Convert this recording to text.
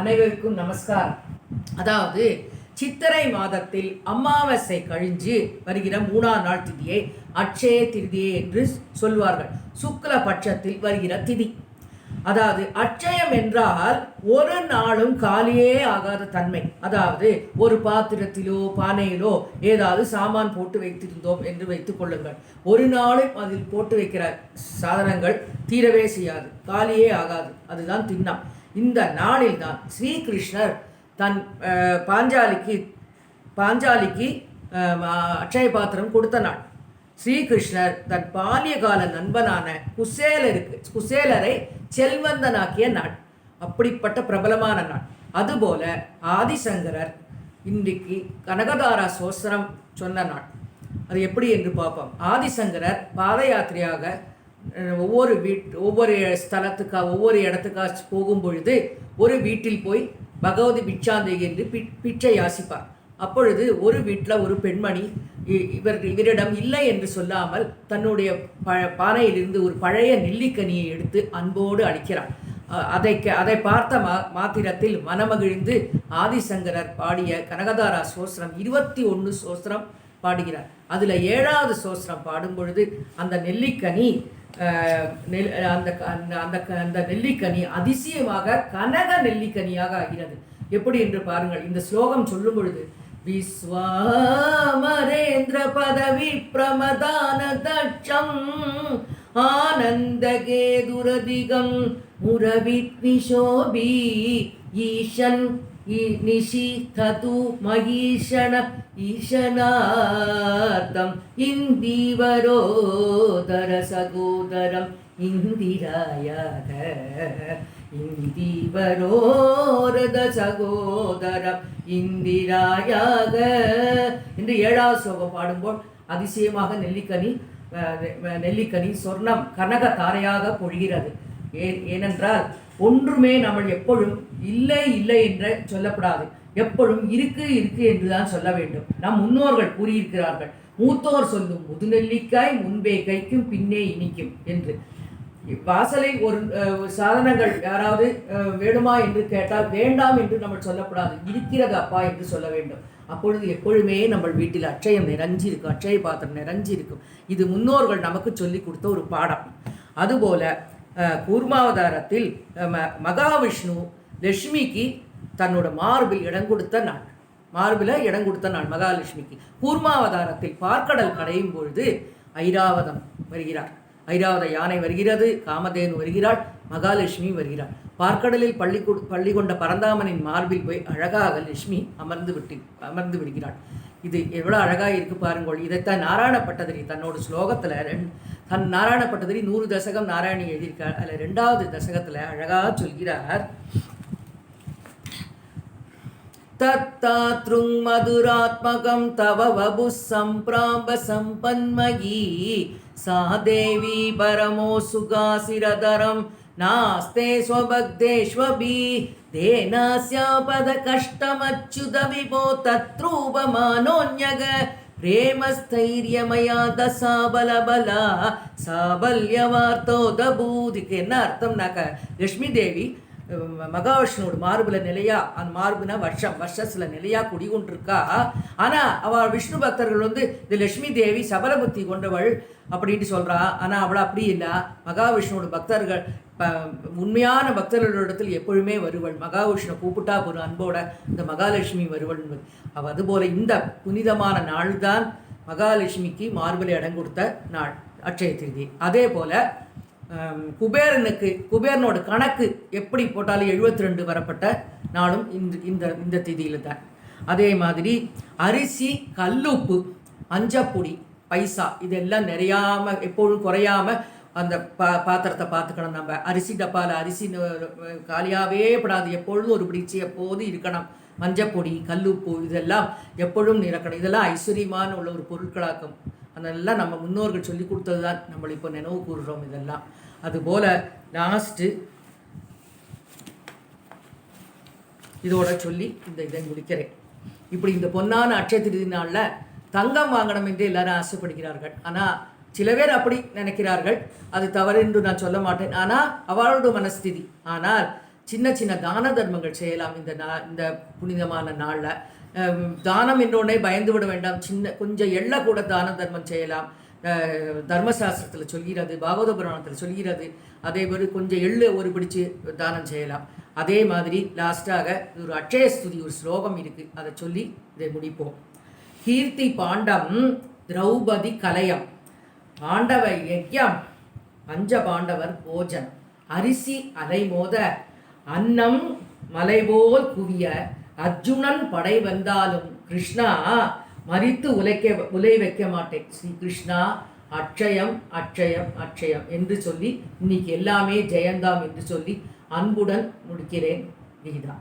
அனைவருக்கும் நமஸ்காரம். அதாவது சித்திரை மாதத்தில் அமாவாசை கழிஞ்சு வருகிற 3ஆம் நாள் திதியை அட்சய திருதியை என்று சொல்வார்கள். சுக்ல பட்சத்தில் வருகிற திதி. அதாவது அட்சயம் என்றால் ஒரு நாளும் காலியே ஆகாத தன்மை. அதாவது ஒரு பாத்திரத்திலோ பானையிலோ ஏதாவது சாமான் போட்டு வைத்திருந்தோம் என்று வைத்துக் கொள்ளுங்கள். ஒரு நாளும் அதில் போட்டு வைக்கிற சாதனங்கள் தீரவே செய்யாது, காலியே ஆகாது. அதுதான் திண்ணம். இந்த நாளில் தான் ஸ்ரீகிருஷ்ணர் தன் பாஞ்சாலிக்கு அட்சய பாத்திரம் கொடுத்த நாள். ஸ்ரீகிருஷ்ணர் தன் பால்யகால நண்பனான குசேலரை செல்வந்தனாக்கிய நாள். அப்படிப்பட்ட பிரபலமான நாள். அதுபோல ஆதிசங்கரர் இன்றைக்கு கனகதாரா சோஸ்திரம் சொன்ன நாள். அது எப்படி என்று பார்ப்போம். ஆதிசங்கரர் பாத யாத்திரையாக ஒவ்வொரு ஸ்தலத்துக்காக ஒவ்வொரு இடத்துக்காக போகும் பொழுது ஒரு வீட்டில் போய் பகவதி பிச்சாந்தை என்று பிச்சை யாசிப்பார். அப்பொழுது ஒரு வீட்டில் ஒரு பெண்மணி இவரிடம் இல்லை என்று சொல்லாமல் தன்னுடைய பானையிலிருந்து ஒரு பழைய நெல்லிக்கனியை எடுத்து அன்போடு அளிக்கிறார். அதை பார்த்த மாத்திரத்தில் மனமகிழ்ந்து ஆதிசங்கரர் பாடிய கனகதாரா சோஸ்திரம் 21 சோஸ்திரம் பாடுகிறார். அதில் 7வது சோஸ்திரம் பாடும் பொழுது அந்த நெல்லிக்கனி அந்த நெல்லிக்கனி அதிசயமாக கனக நெல்லிக்கனியாக ஆகிறது. எப்படி என்று பாருங்கள். இந்த ஸ்லோகம் சொல்லும் பொழுது விஸ்வாமரேந்திர பதவி பிரமதான தட்சம் ஆனந்தகேதுரதிகம் முரவித்விஷோபி ஈஷன் நிஷிதது மகீஷண ஈஷனார்த்தம் இந்திவரோதர சகோதரம் இந்திராயாக இந்திவரோரத சகோதரம் இந்திராயாக என்று 7வது ஸ்லோகம் பாடும்போது அதிசயமாக நெல்லிக்கனி சொர்ணம் கனக தாரையாக பொழிகிறது. ஏனென்றால் ஒன்றுமே நம்ம எப்பொழுதும் இல்லை இல்லை என்று சொல்லப்படாது. எப்பொழுதும் இருக்கு இருக்கு என்றுதான் சொல்ல வேண்டும். நம் முன்னோர்கள் கூறியிருக்கிறார்கள், மூத்தோர் சொல்லும் முதுநெல்லிக்காய் முன்பே கைக்கும் பின்னே இனிக்கும் என்று. வாசலில் ஒரு சாதனங்கள் யாராவது வேணுமா என்று கேட்டால் வேண்டாம் என்று நம்ம சொல்லப்படாது, இருக்கிறது அப்பா என்று சொல்ல வேண்டும். அப்பொழுது எப்பொழுதுமே நம்ம வீட்டில் அட்சயம் நிறைஞ்சிருக்கும், அட்சய பாத்திரம் நிறைஞ்சிருக்கும். இது முன்னோர்கள் நமக்கு சொல்லி கொடுத்த ஒரு பாடம். அதுபோல கூர்மாவதாரத்தில் மகாவிஷ்ணு லட்சுமிக்கு தன்னோட மார்பில் இடம் கொடுத்த நாள் மகாலட்சுமிக்கு. கூர்மாவதாரத்தில் பார்க்கடல் கடையும் பொழுது ஐராவதம் வருகிறார். ஐராவத யானை வருகிறது, காமதேனு வருகிறாள், மகாலட்சுமி வருகிறாள். பார்க்கடலில் பள்ளி கொண்ட பரந்தாமனின் மார்பில் போய் அழகாக லட்சுமி அமர்ந்து விடுகிறாள். இது எவ்வளோ அழகாக இருக்கு பாருங்கள். இதைத்தான் நாராயண பட்டதிரி தன்னோட ஸ்லோகத்தில் நாராயண பட்டதிரி 100 தசகம் நாராயணி எழுதியிருக்கார். அதில் 2வது தசகத்தில் அழகாக சொல்கிறார். தத்தாத்ருங் மதுராத்மகம் தவ வபு சம்பிராம்ப சம்பன்மயி சாதேவி பரமோ சுகாசிரதரம் நாஸ்தே ஸ்வபக்தேஷ்வபி தேனாஸ்யாபத கஷ்டமச்சுத விபோ தத்ரூபமானோன்யக பிரேமஸ்தைரியமயா தசாபலபலா சாபல்யவார்த்தோதபூதிக்கு. என்ன அர்த்தம்னாக்க, லட்சுமி தேவி மகாவிஷ்ணுவோட மார்புல நிலையா, அந்த மார்புனா வருஷத்துல நிலையா குடிகொண்டிருக்கா. ஆனா அவள் விஷ்ணு பக்தர்கள் இந்த லட்சுமி தேவி சபல புத்தி கொண்டவள் அப்படின்ட்டு சொல்றா. ஆனா அவளை அப்படி இல்லை. மகாவிஷ்ணுவோட பக்தர்கள் உண்மையான பக்தர்களிடத்தில் எப்பொழுதுமே வருவள். மகாவிஷ்ணு கூப்பிட்டா ஒரு அன்போட இந்த மகாலட்சுமி வருவள் என்பது. அதுபோல இந்த புனிதமான நாள் தான் மகாலட்சுமிக்கு மார்பில் இடம் கொடுத்த நாள் அட்சய திருதி. அதே போல குபேரனோட கணக்கு எப்படி போட்டாலும் 72 வரப்பட்ட நாளும் இந்த திதியில தான். அதே மாதிரி அரிசி, கல்லுப்பு, மஞ்சப்பொடி, பைசா இதெல்லாம் நிறையாம எப்பொழுதும் குறையாம அந்த பாத்திரத்தை பார்த்துக்கணும். நம்ம அரிசி டப்பாவில் அரிசி காலியாகவே படாது, எப்பொழுதும் ஒரு பிடிச்சி எப்போது இருக்கணும். மஞ்சப்பொடி, கல்லுப்பு இதெல்லாம் எப்பொழுதும் நிரக்கணும். இதெல்லாம் ஐஸ்வர்யமான உள்ள ஒரு பொருட்களாக்கும். அதெல்லாம் நம்ம முன்னோர்கள் சொல்லி கொடுத்தது தான் நம்ம இப்போ நினைவு கூறுறோம் இதெல்லாம். அதுபோல் லாஸ்ட்டு இதோட சொல்லி இதை முடிக்கிறேன். இப்படி இந்த பொன்னான அட்சய திருதி நாளில் தங்கம் வாங்கணும் என்று எல்லாரும் ஆசைப்படுகிறார்கள். ஆனால் சில பேர் அப்படி நினைக்கிறார்கள். அது தவறு என்று நான் சொல்ல மாட்டேன். ஆனால் அவளோட மனஸ்திதி. ஆனால் சின்ன சின்ன தான தர்மங்கள் செய்யலாம் இந்த புனிதமான நாளில். தானம் என்றோடனே பயந்து விட வேண்டாம். கொஞ்சம் எள்ள கூட தான தர்மம் செய்யலாம். தர்மசாஸ்திரத்தில் சொல்கிறது, பாகவத புராணத்தில் சொல்கிறது. அதே மாதிரி கொஞ்சம் எள்ளு ஒரு பிடிச்சு தானம் செய்யலாம். அதே மாதிரி லாஸ்ட்டாக ஒரு அட்சய ஸ்துதி ஒரு ஸ்லோகம் இருக்குது, அதை சொல்லி இதை முடிப்போம். கீர்த்தி பாண்டம் திரௌபதி கலயம் பாண்டவ யஜ்யம் பஞ்சபாண்டவர் போஜன் அரிசி அலைமோத அன்னம் மலைபோல் குவிய அர்ஜுனன் படை வந்தாலும் கிருஷ்ணா மறித்து உலை வைக்க மாட்டேன். ஸ்ரீ கிருஷ்ணா அட்சயம் அட்சயம் அட்சயம் என்று சொல்லி இன்னைக்கு எல்லாமே ஜெயந்தாம் என்று சொல்லி அன்புடன் முடிக்கிறேன். கீதா.